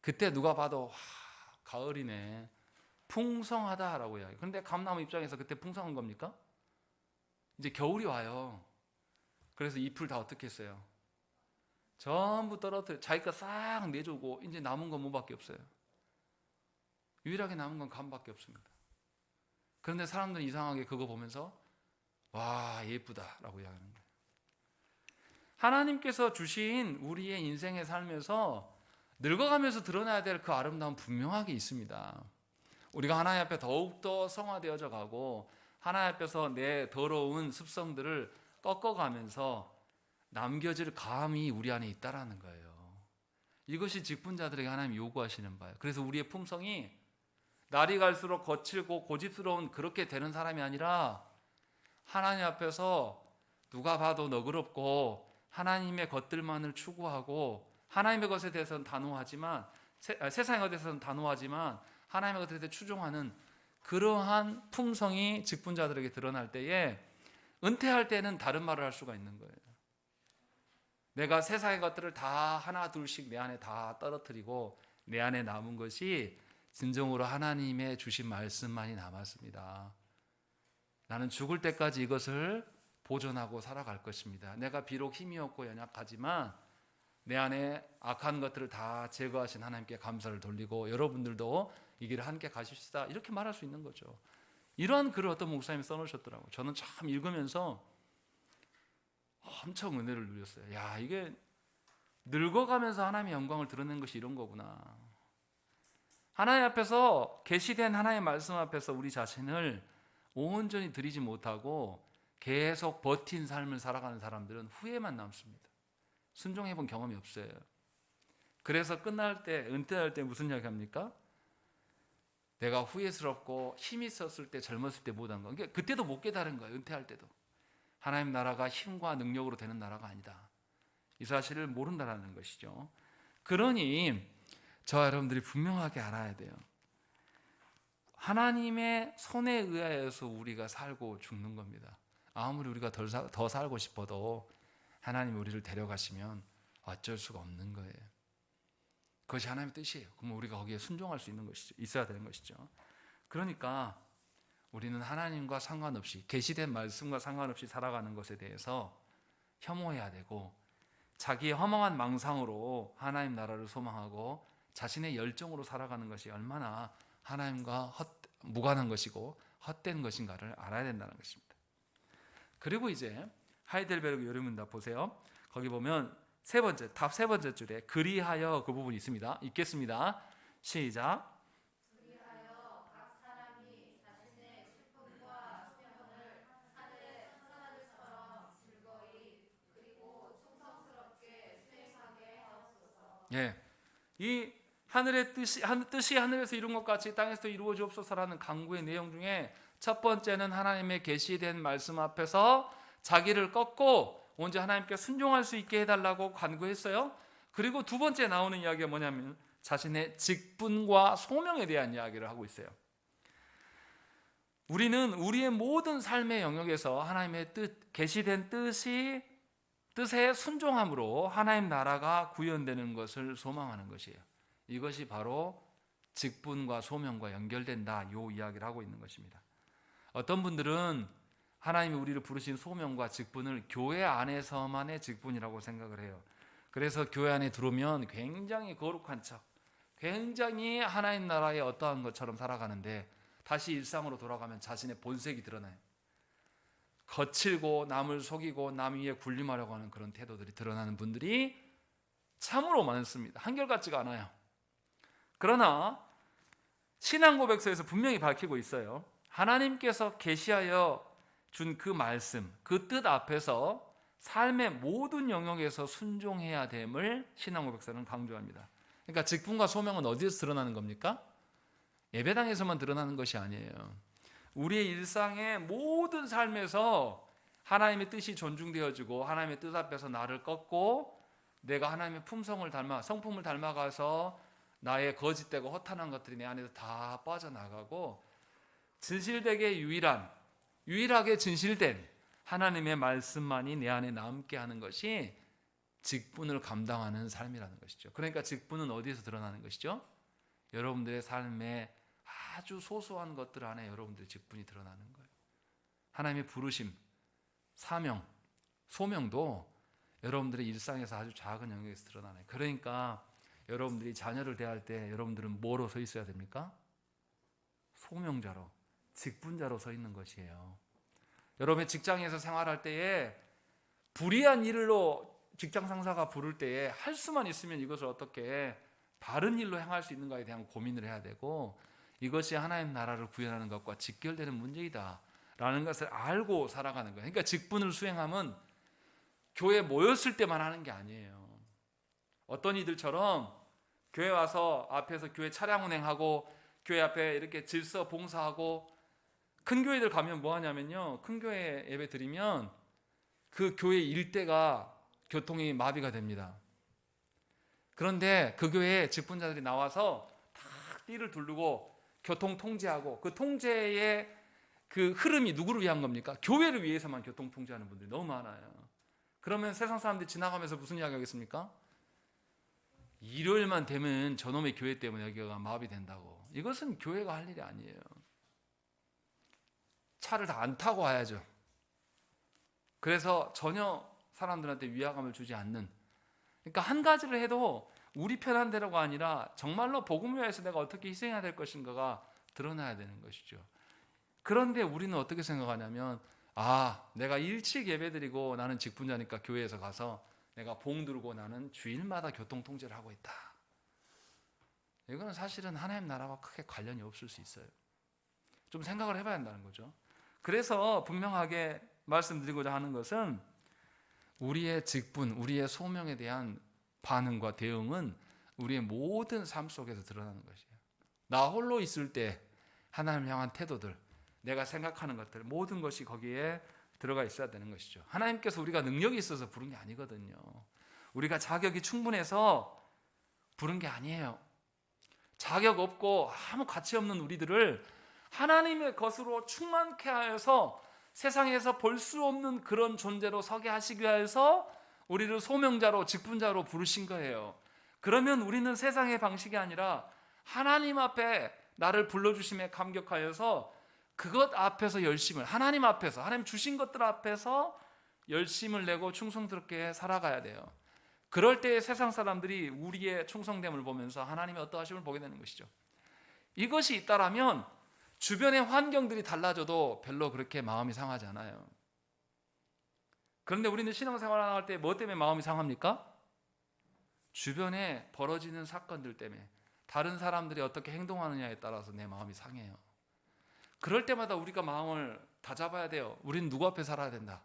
그때 누가 봐도 가을이네, 풍성하다라고 이야기해요. 그런데 감나무 입장에서 그때 풍성한 겁니까? 이제 겨울이 와요. 그래서 잎을 다 어떻게 했어요? 전부 떨어뜨려 자기가 싹 내주고 이제 남은 건 뭐밖에 없어요? 유일하게 남은 건 감밖에 없습니다. 그런데 사람들은 이상하게 그거 보면서 와 예쁘다라고 이야기하는 거예요. 하나님께서 주신 우리의 인생의 삶에서 늙어가면서 드러나야 될 그 아름다움 분명하게 있습니다. 우리가 하나님 앞에 더욱더 성화되어져 가고 하나님 앞에서 내 더러운 습성들을 꺾어가면서 남겨질 감이 우리 안에 있다라는 거예요. 이것이 직분자들에게 하나님이 요구하시는 바예요. 그래서 우리의 품성이 날이 갈수록 거칠고 고집스러운 그렇게 되는 사람이 아니라 하나님 앞에서 누가 봐도 너그럽고 하나님의 것들만을 추구하고 하나님의 것에 대해서는 단호하지만 세상의 것에 대해서는 단호하지만 하나님의 것에 대해서 추종하는 그러한 품성이 직분자들에게 드러날 때에 은퇴할 때는 다른 말을 할 수가 있는 거예요. 내가 세상의 것들을 다 하나 둘씩 내 안에 다 떨어뜨리고 내 안에 남은 것이 진정으로 하나님의 주신 말씀만이 남았습니다. 나는 죽을 때까지 이것을 보존하고 살아갈 것입니다. 내가 비록 힘이 없고 연약하지만 내 안에 악한 것들을 다 제거하신 하나님께 감사를 돌리고 여러분들도 이 길을 함께 가십시다, 이렇게 말할 수 있는 거죠. 이러한 글을 어떤 목사님이 써놓으셨더라고요. 저는 참 읽으면서 엄청 은혜를 누렸어요. 야, 이게 늙어가면서 하나님의 영광을 드러낸 것이 이런 거구나. 하나님 앞에서 계시된 하나님의 말씀 앞에서 우리 자신을 온전히 드리지 못하고 계속 버틴 삶을 살아가는 사람들은 후회만 남습니다. 순종해 본 경험이 없어요. 그래서 끝날 때, 은퇴할 때 무슨 이야기 합니까? 내가 후회스럽고 힘이 있었을 때, 젊었을 때 못한 거. 그러니까 그때도 못 깨달은 거예요. 은퇴할 때도. 하나님 나라가 힘과 능력으로 되는 나라가 아니다. 이 사실을 모른다는 것이죠. 그러니 저와 여러분들이 분명하게 알아야 돼요. 하나님의 손에 의하여서 우리가 살고 죽는 겁니다. 아무리 우리가 더 살고 싶어도 하나님이 우리를 데려가시면 어쩔 수가 없는 거예요. 그것이 하나님의 뜻이에요. 그럼 우리가 거기에 순종할 수 있는 것이죠. 있어야 되는 것이죠. 그러니까 우리는 하나님과 상관없이, 계시된 말씀과 상관없이 살아가는 것에 대해서 혐오해야 되고, 자기의 허망한 망상으로 하나님 나라를 소망하고 자신의 열정으로 살아가는 것이 얼마나 하나님과 무관한 것이고 헛된 것인가를 알아야 된다는 것입니다. 그리고 이제 하이델베르그 요리문답 보세요. 거기 보면 답 세 번째 줄에 그리하여 그 부분이 있습니다. 읽겠습니다. 시작. 그리하여 각 사람이 자신의 직분과 소명을 하늘의 천사들처럼 즐거이 그리고 충성스럽게 수행하게 하옵소서. 예, 이 하늘의 뜻이 하늘에서 이룬 것 같이 땅에서도 이루어지옵소서라는 간구의 내용 중에 첫 번째는 하나님의 계시된 말씀 앞에서 자기를 꺾고 언제 하나님께 순종할 수 있게 해달라고 간구했어요. 그리고 두 번째 나오는 이야기가 뭐냐면 자신의 직분과 소명에 대한 이야기를 하고 있어요. 우리는 우리의 모든 삶의 영역에서 하나님의 계시된 뜻에 순종함으로 하나님 나라가 구현되는 것을 소망하는 것이에요. 이것이 바로 직분과 소명과 연결된다, 요 이야기를 하고 있는 것입니다. 어떤 분들은 하나님이 우리를 부르신 소명과 직분을 교회 안에서만의 직분이라고 생각을 해요. 그래서 교회 안에 들어오면 굉장히 거룩한 척, 굉장히 하나님 나라의 어떠한 것처럼 살아가는데 다시 일상으로 돌아가면 자신의 본색이 드러나요. 거칠고 남을 속이고 남 위에 군림하려고 하는 그런 태도들이 드러나는 분들이 참으로 많습니다. 한결같지가 않아요. 그러나 신앙 고백서에서 분명히 밝히고 있어요. 하나님께서 계시하여 준 그 말씀, 그 뜻 앞에서 삶의 모든 영역에서 순종해야 됨을 신앙 고백서는 강조합니다. 그러니까 직분과 소명은 어디에서 드러나는 겁니까? 예배당에서만 드러나는 것이 아니에요. 우리의 일상의 모든 삶에서 하나님의 뜻이 존중되어지고 하나님의 뜻 앞에서 나를 꺾고 내가 하나님의 성품을 닮아가서 나의 거짓되고 허탄한 것들이 내 안에서 다 빠져나가고 진실되게 유일하게 진실된 하나님의 말씀만이 내 안에 남게 하는 것이 직분을 감당하는 삶이라는 것이죠. 그러니까 직분은 어디에서 드러나는 것이죠? 여러분들의 삶의 아주 소소한 것들 안에 여러분들의 직분이 드러나는 거예요. 하나님의 부르심, 사명, 소명도 여러분들의 일상에서 아주 작은 영역에서 드러나요. 그러니까 여러분들이 자녀를 대할 때 여러분들은 뭐로 서 있어야 됩니까? 소명자로, 직분자로 서 있는 것이에요. 여러분의 직장에서 생활할 때에 불의한 일로 직장 상사가 부를 때에 할 수만 있으면 이것을 어떻게 바른 일로 행할 수 있는가에 대한 고민을 해야 되고, 이것이 하나님 나라를 구현하는 것과 직결되는 문제이다 라는 것을 알고 살아가는 거예요. 그러니까 직분을 수행함은 교회에 모였을 때만 하는 게 아니에요. 어떤 이들처럼 교회 와서 앞에서 교회 차량 운행하고 교회 앞에 이렇게 질서 봉사하고, 큰 교회들 가면 뭐 하냐면요, 큰 교회 예배 드리면 그 교회 일대가 교통이 마비가 됩니다. 그런데 그 교회에 직분자들이 나와서 탁 띠를 두르고 교통 통제하고, 그 통제의 그 흐름이 누구를 위한 겁니까? 교회를 위해서만 교통 통제하는 분들이 너무 많아요. 그러면 세상 사람들이 지나가면서 무슨 이야기 하겠습니까? 일요일만 되면 저놈의 교회 때문에 여기가 마비된다고. 이것은 교회가 할 일이 아니에요. 차를 다 안 타고 와야죠. 그래서 전혀 사람들한테 위화감을 주지 않는, 그러니까 한 가지를 해도 우리 편한 대로가 아니라 정말로 복음을 위해서 내가 어떻게 희생해야 될 것인가가 드러나야 되는 것이죠. 그런데 우리는 어떻게 생각하냐면, 내가 일찍 예배드리고 나는 직분자니까 교회에서 가서 내가 봉 들고 나는 주일마다 교통 통제를 하고 있다. 이거는 사실은 하나님 나라와 크게 관련이 없을 수 있어요. 좀 생각을 해봐야 한다는 거죠. 그래서 분명하게 말씀드리고자 하는 것은, 우리의 직분, 우리의 소명에 대한 반응과 대응은 우리의 모든 삶 속에서 드러나는 것이에요. 나 홀로 있을 때 하나님을 향한 태도들, 내가 생각하는 것들, 모든 것이 거기에 들어가 있어야 되는 것이죠. 하나님께서 우리가 능력이 있어서 부른 게 아니거든요. 우리가 자격이 충분해서 부른 게 아니에요. 자격 없고 아무 가치 없는 우리들을 하나님의 것으로 충만케 하여서 세상에서 볼 수 없는 그런 존재로 서게 하시기 위해서 우리를 소명자로, 직분자로 부르신 거예요. 그러면 우리는 세상의 방식이 아니라 하나님 앞에 나를 불러주심에 감격하여서 그것 앞에서 열심을, 하나님 앞에서, 하나님 주신 것들 앞에서 열심을 내고 충성스럽게 살아가야 돼요. 그럴 때 세상 사람들이 우리의 충성됨을 보면서 하나님의 어떠하심을 보게 되는 것이죠. 이것이 있다라면 주변의 환경들이 달라져도 별로 그렇게 마음이 상하지 않아요. 그런데 우리는 신앙생활을 할 때 뭐 때문에 마음이 상합니까? 주변에 벌어지는 사건들 때문에, 다른 사람들이 어떻게 행동하느냐에 따라서 내 마음이 상해요. 그럴 때마다 우리가 마음을 다잡아야 돼요. 우리는 누구 앞에 살아야 된다?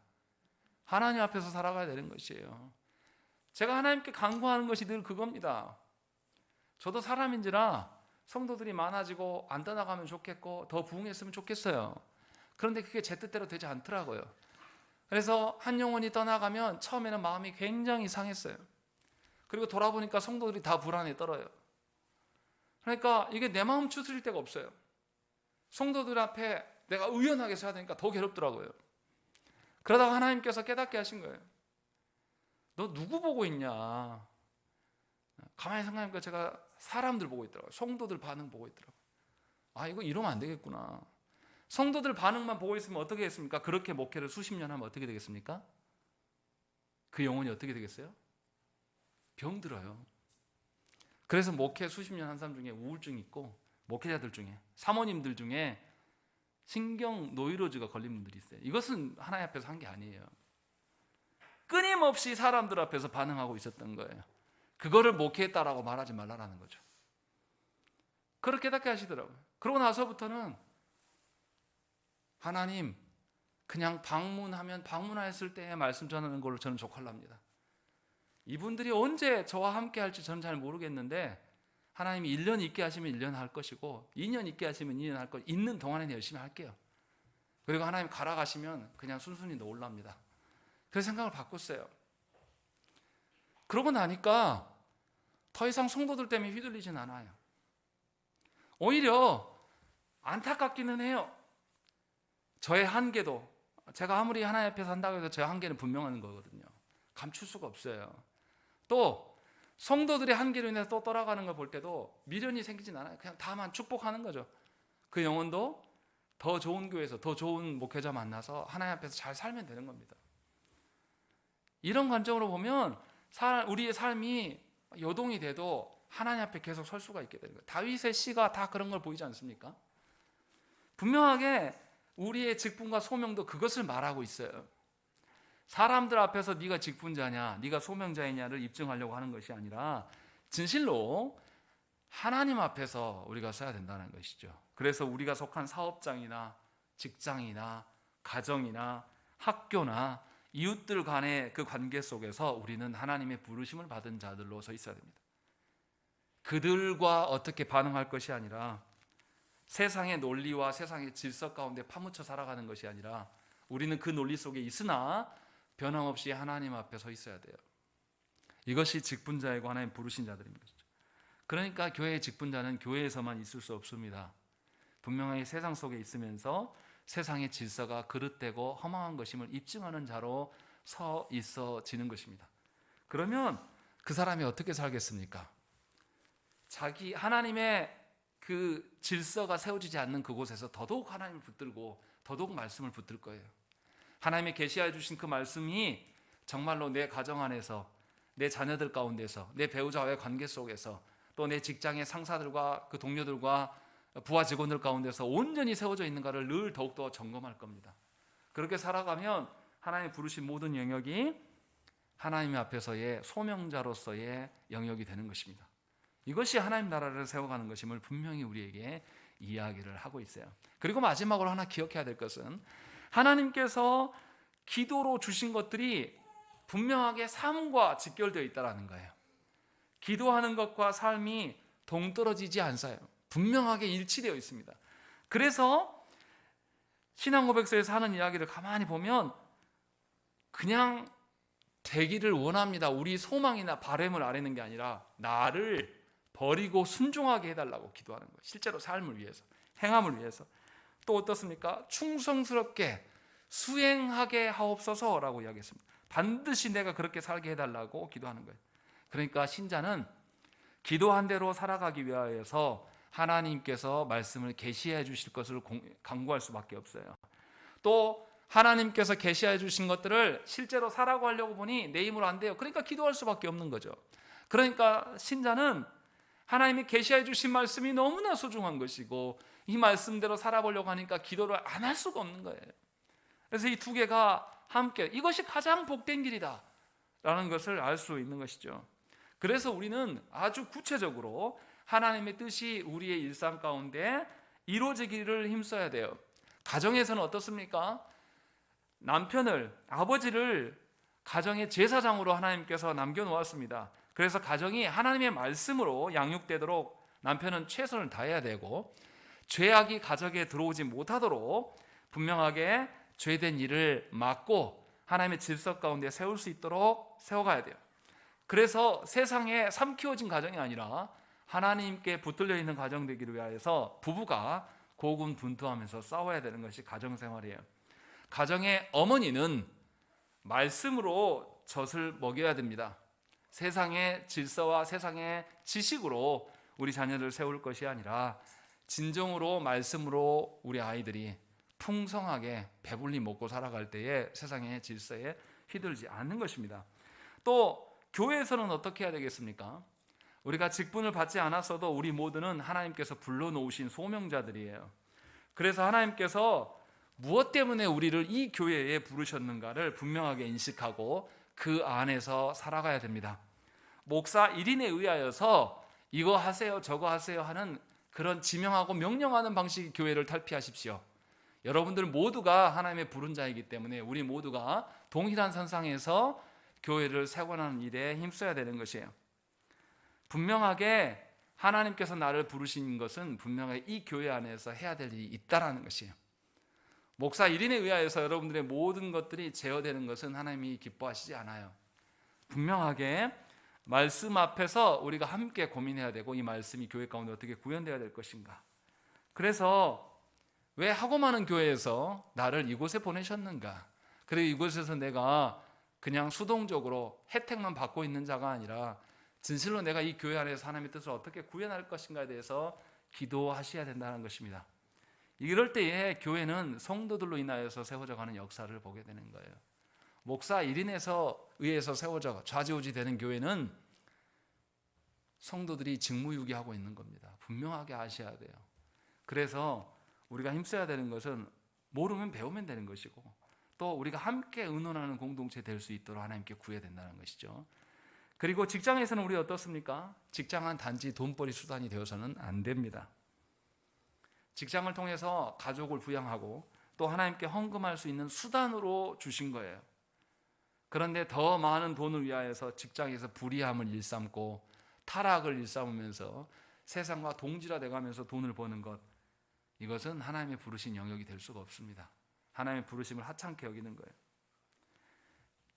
하나님 앞에서 살아가야 되는 것이에요. 제가 하나님께 간구하는 것이 늘 그겁니다. 저도 사람인지라 성도들이 많아지고 안 떠나가면 좋겠고 더 부흥했으면 좋겠어요. 그런데 그게 제 뜻대로 되지 않더라고요. 그래서 한 영혼이 떠나가면 처음에는 마음이 굉장히 상했어요. 그리고 돌아보니까 성도들이 다 불안에 떨어요. 그러니까 이게 내 마음 추스릴 데가 없어요. 성도들 앞에 내가 의연하게 서야 되니까 더 괴롭더라고요. 그러다가 하나님께서 깨닫게 하신 거예요. 너 누구 보고 있냐? 가만히 생각하니까 제가 사람들 보고 있더라고요. 성도들 반응 보고 있더라고요. 이거 이러면 안 되겠구나. 성도들 반응만 보고 있으면 어떻게 했습니까? 그렇게 목회를 수십 년 하면 어떻게 되겠습니까? 그 영혼이 어떻게 되겠어요? 병들어요. 그래서 목회 수십 년 한 사람 중에 우울증 있고, 목회자들 중에, 사모님들 중에 신경 노이로즈가 걸린 분들이 있어요. 이것은 하나님 앞에서 한 게 아니에요. 끊임없이 사람들 앞에서 반응하고 있었던 거예요. 그거를 목회했다라고 말하지 말라라는 거죠. 그렇게 깨닫게 하시더라고요. 그러고 나서부터는 하나님, 그냥 방문하면 방문하였을 때 말씀 전하는 걸로 저는 족할랍니다. 이분들이 언제 저와 함께 할지 저는 잘 모르겠는데, 하나님이 1년 있게 하시면 1년 할 것이고 2년 있게 하시면 2년 할 것, 있는 동안에는 열심히 할게요. 그리고 하나님 가라 가시면 그냥 순순히 놀랍니다. 그 생각을 바꿨어요. 그러고 나니까 더 이상 성도들 때문에 휘둘리진 않아요. 오히려 안타깝기는 해요. 저의 한계도, 제가 아무리 하나님 앞에서 한다고 해도 저의 한계는 분명한 거거든요. 감출 수가 없어요. 또 성도들의 한계로 인해서 또 떠나가는 걸 볼 때도 미련이 생기진 않아요. 그냥 다만 축복하는 거죠. 그 영혼도 더 좋은 교회에서 더 좋은 목회자 만나서 하나님 앞에서 잘 살면 되는 겁니다. 이런 관점으로 보면 우리의 삶이 요동이 돼도 하나님 앞에 계속 설 수가 있게 되는 거예요. 다윗의 시가 다 그런 걸 보이지 않습니까? 분명하게 우리의 직분과 소명도 그것을 말하고 있어요. 사람들 앞에서 네가 직분자냐, 네가 소명자이냐를 입증하려고 하는 것이 아니라 진실로 하나님 앞에서 우리가 서야 된다는 것이죠. 그래서 우리가 속한 사업장이나 직장이나 가정이나 학교나 이웃들 간의 그 관계 속에서 우리는 하나님의 부르심을 받은 자들로 서 있어야 됩니다. 그들과 어떻게 반응할 것이 아니라 세상의 논리와 세상의 질서 가운데 파묻혀 살아가는 것이 아니라 우리는 그 논리 속에 있으나 변함없이 하나님 앞에 서 있어야 돼요. 이것이 직분자이고 하나님 부르신 자들입니다. 그러니까 교회의 직분자는 교회에서만 있을 수 없습니다. 분명히 세상 속에 있으면서 세상의 질서가 그릇되고 허망한 것임을 입증하는 자로 서 있어지는 것입니다. 그러면 그 사람이 어떻게 살겠습니까? 자기 하나님의 그 질서가 세워지지 않는 그곳에서 더더욱 하나님을 붙들고 더더욱 말씀을 붙들 거예요. 하나님이 계시해 주신 그 말씀이 정말로 내 가정 안에서, 내 자녀들 가운데서, 내 배우자와의 관계 속에서, 또 내 직장의 상사들과 그 동료들과 부하 직원들 가운데서 온전히 세워져 있는가를 늘 더욱더 점검할 겁니다. 그렇게 살아가면 하나님이 부르신 모든 영역이 하나님 앞에서의 소명자로서의 영역이 되는 것입니다. 이것이 하나님 나라를 세워가는 것임을 분명히 우리에게 이야기를 하고 있어요. 그리고 마지막으로 하나 기억해야 될 것은 하나님께서 기도로 주신 것들이 분명하게 삶과 직결되어 있다는 거예요. 기도하는 것과 삶이 동떨어지지 않아요. 분명하게 일치되어 있습니다. 그래서 신앙 고백서에서 하는 이야기를 가만히 보면 그냥 되기를 원합니다. 우리 소망이나 바람을 아뢰는 게 아니라 나를 버리고 순종하게 해달라고 기도하는 거예요. 실제로 삶을 위해서, 행함을 위해서. 또 어떻습니까? 충성스럽게 수행하게 하옵소서라고 이야기했습니다. 반드시 내가 그렇게 살게 해달라고 기도하는 거예요. 그러니까 신자는 기도한 대로 살아가기 위하여서 하나님께서 말씀을 계시해 주실 것을 간구할 수밖에 없어요. 또 하나님께서 계시해 주신 것들을 실제로 살아고 하려고 보니 내 힘으로 안 돼요. 그러니까 기도할 수밖에 없는 거죠. 그러니까 신자는 하나님이 계시해 주신 말씀이 너무나 소중한 것이고 이 말씀대로 살아보려고 하니까 기도를 안 할 수가 없는 거예요. 그래서 이 두 개가 함께, 이것이 가장 복된 길이다 라는 것을 알 수 있는 것이죠. 그래서 우리는 아주 구체적으로 하나님의 뜻이 우리의 일상 가운데 이루어지기를 힘써야 돼요. 가정에서는 어떻습니까? 남편을, 아버지를 가정의 제사장으로 하나님께서 남겨놓았습니다. 그래서 가정이 하나님의 말씀으로 양육되도록 남편은 최선을 다해야 되고, 죄악이 가정에 들어오지 못하도록 분명하게 죄된 일을 막고 하나님의 질서 가운데 세울 수 있도록 세워가야 돼요. 그래서 세상에 삼키워진 가정이 아니라 하나님께 붙들려 있는 가정 되기를 위하여서 부부가 고군분투하면서 싸워야 되는 것이 가정생활이에요. 가정의 어머니는 말씀으로 젖을 먹여야 됩니다. 세상의 질서와 세상의 지식으로 우리 자녀를 세울 것이 아니라 진정으로 말씀으로 우리 아이들이 풍성하게 배불리 먹고 살아갈 때에 세상의 질서에 휘둘지 않는 것입니다. 또 교회에서는 어떻게 해야 되겠습니까? 우리가 직분을 받지 않았어도 우리 모두는 하나님께서 불러놓으신 소명자들이에요. 그래서 하나님께서 무엇 때문에 우리를 이 교회에 부르셨는가를 분명하게 인식하고 그 안에서 살아가야 됩니다. 목사 1인에 의하여서 이거 하세요 저거 하세요 하는 그런 지명하고 명령하는 방식의 교회를 탈피하십시오. 여러분들 모두가 하나님의 부른 자이기 때문에 우리 모두가 동일한 선상에서 교회를 세워나가는 일에 힘써야 되는 것이에요. 분명하게 하나님께서 나를 부르신 것은 분명하게 이 교회 안에서 해야 될 일이 있다라는 것이에요. 목사 1인에 의하여서 여러분들의 모든 것들이 제어되는 것은 하나님이 기뻐하시지 않아요. 분명하게 말씀 앞에서 우리가 함께 고민해야 되고 이 말씀이 교회 가운데 어떻게 구현되어야 될 것인가. 그래서 왜 하고 많은 교회에서 나를 이곳에 보내셨는가, 그리고 이곳에서 내가 그냥 수동적으로 혜택만 받고 있는 자가 아니라 진실로 내가 이 교회 안에서 하나님의 뜻을 어떻게 구현할 것인가에 대해서 기도하셔야 된다는 것입니다. 이럴 때에 교회는 성도들로 인하여서 세워져가는 역사를 보게 되는 거예요. 목사 1인에서 의해서 세워져 좌지우지 되는 교회는 성도들이 직무유기하고 있는 겁니다. 분명하게 아셔야 돼요. 그래서 우리가 힘써야 되는 것은 모르면 배우면 되는 것이고, 또 우리가 함께 의논하는 공동체 될 수 있도록 하나님께 구해야 된다는 것이죠. 그리고 직장에서는 우리 어떻습니까? 직장은 단지 돈벌이 수단이 되어서는 안 됩니다. 직장을 통해서 가족을 부양하고 또 하나님께 헌금할 수 있는 수단으로 주신 거예요. 그런데 더 많은 돈을 위하여서 직장에서 불의함을 일삼고 타락을 일삼으면서 세상과 동질화돼 가면서 돈을 버는 것, 이것은 하나님의 부르신 영역이 될 수가 없습니다. 하나님의 부르심을 하찮게 여기는 거예요.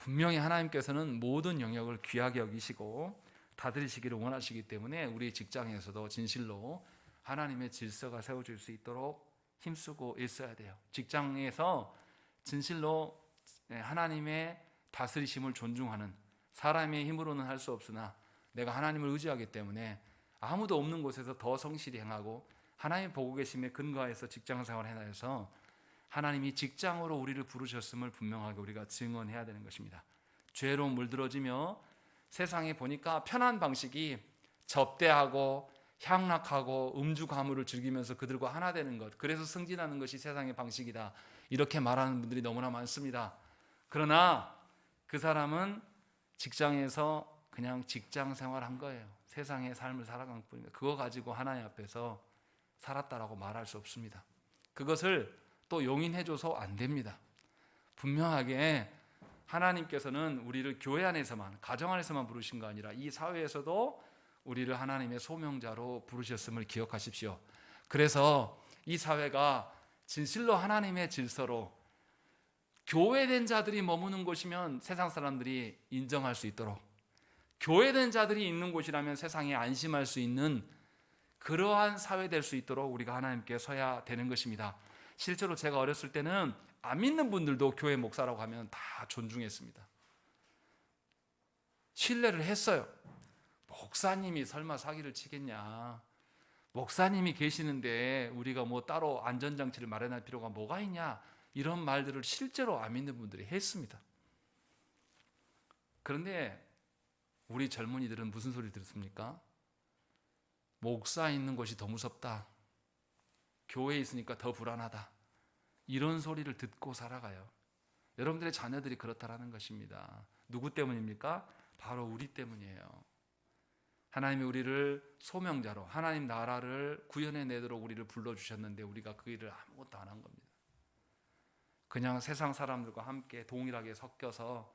분명히 하나님께서는 모든 영역을 귀하게 여기시고 다스리시기를 원하시기 때문에 우리 직장에서도 진실로 하나님의 질서가 세워질 수 있도록 힘쓰고 있어야 돼요. 직장에서 진실로 하나님의 다스리심을 존중하는, 사람의 힘으로는 할 수 없으나 내가 하나님을 의지하기 때문에 아무도 없는 곳에서 더 성실히 행하고 하나님 보고 계심에 근거해서 직장생활을 해나가서 하나님이 직장으로 우리를 부르셨음을 분명하게 우리가 증언해야 되는 것입니다. 죄로 물들어지며 세상에 보니까 편한 방식이 접대하고 향락하고 음주 가물을 즐기면서 그들과 하나 되는 것, 그래서 승진하는 것이 세상의 방식이다, 이렇게 말하는 분들이 너무나 많습니다. 그러나 그 사람은 직장에서 그냥 직장 생활한 거예요. 세상의 삶을 살아간 뿐입니다. 그거 가지고 하나님 앞에서 살았다라고 말할 수 없습니다. 그것을 또 용인해줘서 안 됩니다. 분명하게 하나님께서는 우리를 교회 안에서만, 가정 안에서만 부르신 거 아니라 이 사회에서도 우리를 하나님의 소명자로 부르셨음을 기억하십시오. 그래서 이 사회가 진실로 하나님의 질서로 교회된 자들이 머무는 곳이면 세상 사람들이 인정할 수 있도록, 교회된 자들이 있는 곳이라면 세상에 안심할 수 있는 그러한 사회 될 수 있도록 우리가 하나님께 서야 되는 것입니다. 실제로 제가 어렸을 때는 안 믿는 분들도 교회 목사라고 하면 다 존중했습니다. 신뢰를 했어요. 목사님이 설마 사기를 치겠냐, 목사님이 계시는데 우리가 뭐 따로 안전장치를 마련할 필요가 뭐가 있냐, 이런 말들을 실제로 안 믿는 분들이 했습니다. 그런데 우리 젊은이들은 무슨 소리 들었습니까? 목사 있는 곳이 더 무섭다, 교회에 있으니까 더 불안하다, 이런 소리를 듣고 살아가요. 여러분들의 자녀들이 그렇다라는 것입니다. 누구 때문입니까? 바로 우리 때문이에요. 하나님이 우리를 소명자로 하나님 나라를 구현해내도록 우리를 불러주셨는데 우리가 그 일을 아무것도 안 한 겁니다. 그냥 세상 사람들과 함께 동일하게 섞여서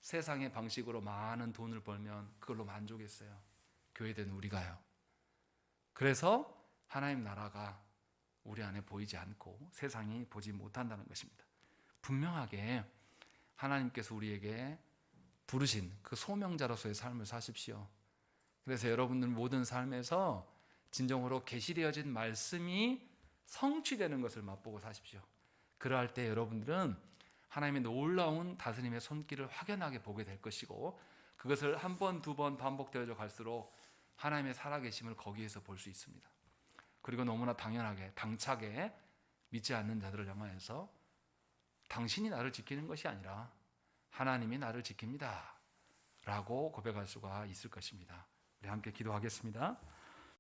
세상의 방식으로 많은 돈을 벌면 그걸로 만족했어요. 교회된 우리가요. 그래서 하나님 나라가 우리 안에 보이지 않고 세상이 보지 못한다는 것입니다. 분명하게 하나님께서 우리에게 부르신 그 소명자로서의 삶을 사십시오. 그래서 여러분들 모든 삶에서 진정으로 계시되어진 말씀이 성취되는 것을 맛보고 사십시오. 그러할 때 여러분들은 하나님의 놀라운 다스림의 손길을 확연하게 보게 될 것이고, 그것을 한 번, 두 번 반복되어져 갈수록 하나님의 살아계심을 거기에서 볼 수 있습니다. 그리고 너무나 당연하게, 당차게 믿지 않는 자들을 향하여서 당신이 나를 지키는 것이 아니라 하나님이 나를 지킵니다 라고 고백할 수가 있을 것입니다. 우리 함께 기도하겠습니다.